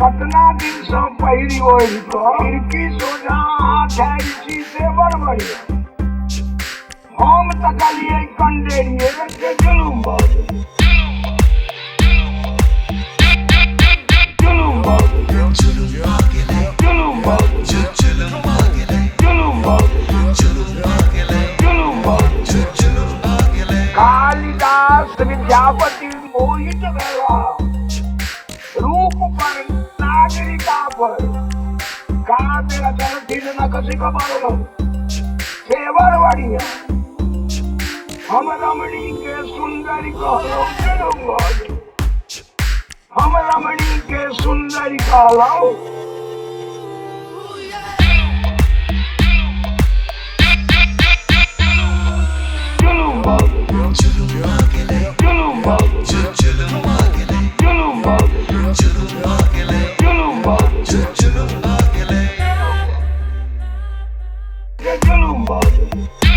कतना दिन से पहिरी होई तो खिड़की सोजा ठहरी से बड़बड़ी हम तकलिए कंडेरिए के जुलुम बाबू जुलुम बाबू जुलुम भागेले जुलुम बाबू जुलुम भागेले जुलुम बाबू जुलुम भागेले जुलुम बाबू जुलुम भागेले कालिदास विद्यापति मोहित भैया रूप पर नागरिका पर काव्य रचन दिन न कसी को बारो सेवर बढ़िया हम रमणी के सुंदरी कहलो जुलुम बाबू हम रमणी के सुंदरी कहलो जुलुम बाबू जुलुम भागेले जुलुम बाबू जुलुम भागेले जुलुम बाबू जुलुम भागेले जुलुम बाबू जुलुम भागेले जुलुम बाबू